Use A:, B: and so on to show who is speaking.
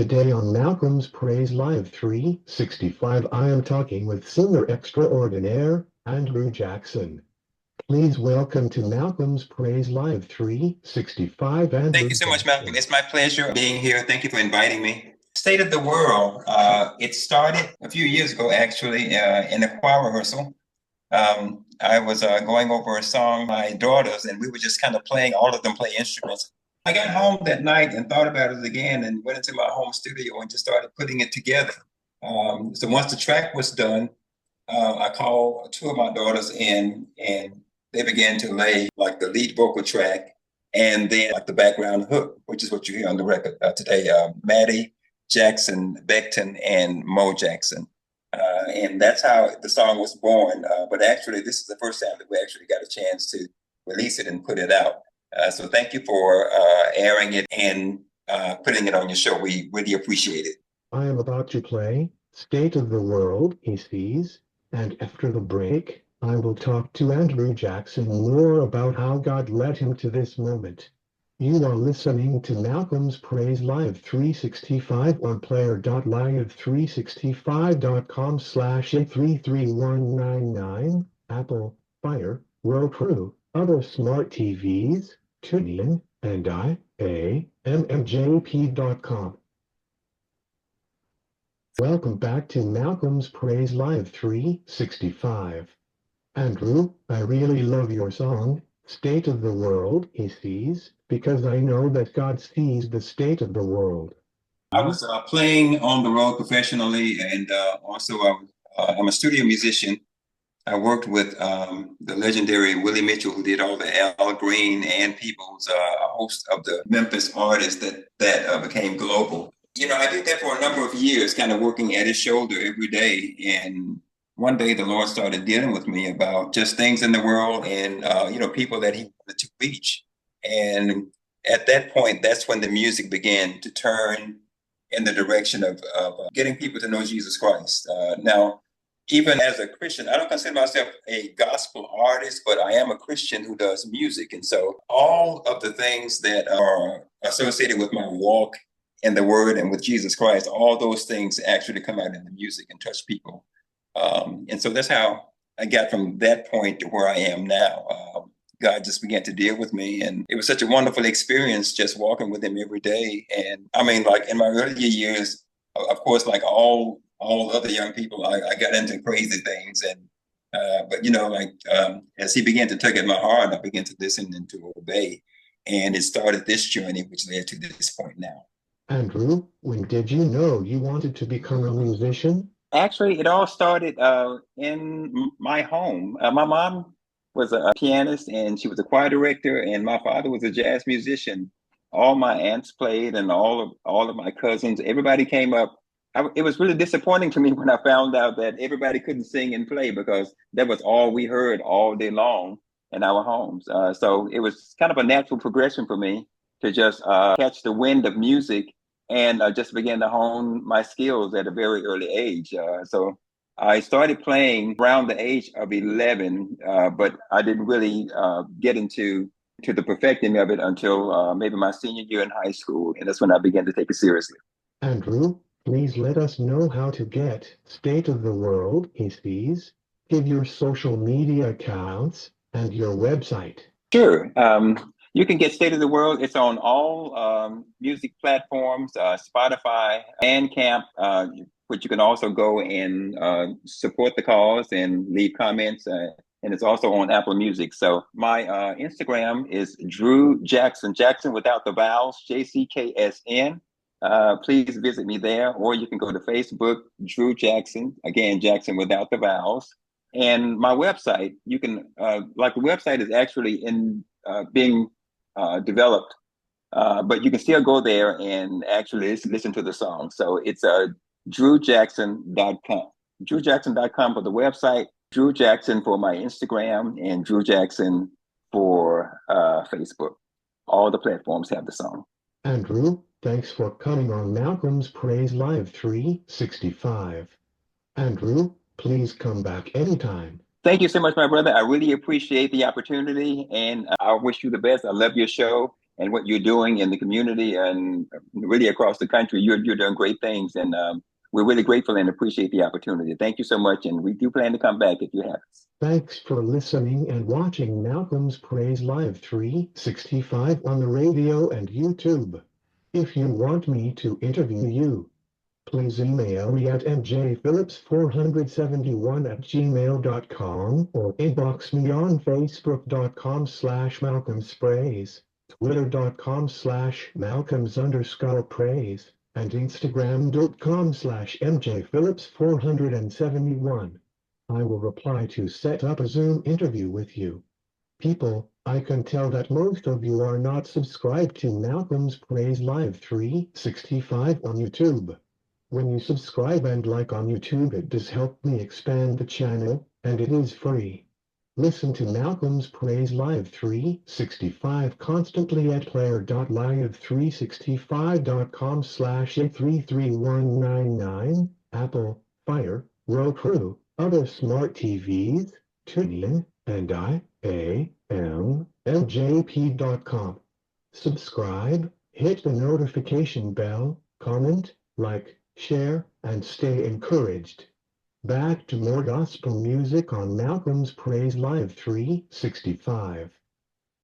A: Today on Malcolm's Praise Live 365, I am talking with singer extraordinaire Andrew Jackson. Please welcome to Malcolm's Praise Live 365,
B: Thank
A: Andrew
B: you so much, Malcolm.
A: Jackson.
B: It's my pleasure being here. Thank you for inviting me. State of the World. It started a few years ago, actually, in a choir rehearsal. I was going over a song, my daughters, and we were just kind of playing, all of them play instruments. I got home that night and thought about it again and went into my home studio and just started putting it together. So once the track was done, I called two of my daughters in and they began to lay like the lead vocal track and then like the background hook, which is what you hear on the record today. Maddie Jackson Beckton and Mo Jackson. And that's how the song was born. But actually, this is the first time that we actually got a chance to release it and put it out. So thank you for airing it and putting it on your show. We really appreciate it.
A: I am about to play State of the World, he sees, and after the break, I will talk to Andrew Jackson more about how God led him to this moment. You are listening to Malcolm's Praise Live 365 on player.live365.com/A33199, Apple, Fire, Roku, other smart TVs, TuneIn, and IAMMJP.com. Welcome back to Malcolm's Praise Live 365. Andrew, I really love your song, State of the World, he sees, because I know that God sees the state of the world.
B: I was playing on the road professionally, and also I'm a studio musician. I worked with the legendary Willie Mitchell, who did all the Al Green and Peoples, a host of the Memphis artists that became global. You know, I did that for a number of years, kind of working at his shoulder every day. And one day the Lord started dealing with me about just things in the world and, people that he wanted to reach. And at that point, that's when the music began to turn in the direction of getting people to know Jesus Christ. Now, even as a Christian, I don't consider myself a gospel artist, but I am a Christian who does music. And so all of the things that are associated with my walk in the word and with Jesus Christ, all those things actually come out in the music and touch people. And so that's how I got from that point to where I am now. God just began to deal with me, and it was such a wonderful experience just walking with him every day. And I mean, like in my earlier years, of course, like all other young people, I got into crazy things. And but as he began to tug at my heart, I began to listen and to obey, and it started this journey, which led to this point now.
A: Andrew, when did you know you wanted to become a musician?
B: Actually, it all started in my home. My mom was a pianist and she was a choir director, and my father was a jazz musician. All my aunts played, and all of my cousins, everybody came up. It was really disappointing to me when I found out that everybody couldn't sing and play because that was all we heard all day long in our homes. So it was kind of a natural progression for me to just catch the wind of music and just began to hone my skills at a very early age. So I started playing around the age of 11, but I didn't really get into to the perfecting of it until maybe my senior year in high school, and that's when I began to take it seriously.
A: Andrew, please let us know how to get State of the World, he sees. Give your social media accounts and your website.
B: Sure. You can get State of the World. It's on all music platforms, Spotify, Bandcamp, which you can also go and support the cause and leave comments. And it's also on Apple Music. So my Instagram is Drew Jackson, Jackson without the vowels, JCKSN. Please visit me there, or you can go to Facebook, Drew Jackson, again, Jackson without the vowels. And my website, you can, the website is actually in being developed, but you can still go there and actually listen to the song. So it's drewjackson.com. Drewjackson.com for the website, Drew Jackson for my Instagram, and Drew Jackson for Facebook. All the platforms have the song.
A: Andrew, thanks for coming on Malcolm's Praise Live 365. Andrew, please come back anytime.
B: Thank you so much, my brother. I really appreciate the opportunity, and I wish you the best. I love your show, and what you're doing in the community and really across the country. You're doing great things, and we're really grateful and appreciate the opportunity. Thank you so much, and we do plan to come back if you have us.
A: Thanks for listening and watching Malcolm's Praise Live 365 on the radio and YouTube. If you want me to interview you, please email me at mjphillips471@gmail.com or inbox me on facebook.com/malcolmspraise, twitter.com/malcolms_praise, and instagram.com/mjphillips471. I will reply to set up a Zoom interview with you. People, I can tell that most of you are not subscribed to Malcolm's Praise Live 365 on YouTube. When you subscribe and like on YouTube, it does help me expand the channel, and it is free. Listen to Malcolm's Praise Live 365 constantly at player.live365.com/A33199, Apple, Fire, Roku, other smart TVs, TuneIn, and IAMLJP.com. Subscribe, hit the notification bell, comment, like, share, and stay encouraged. Back to more gospel music on Malcolm's Praise Live 365.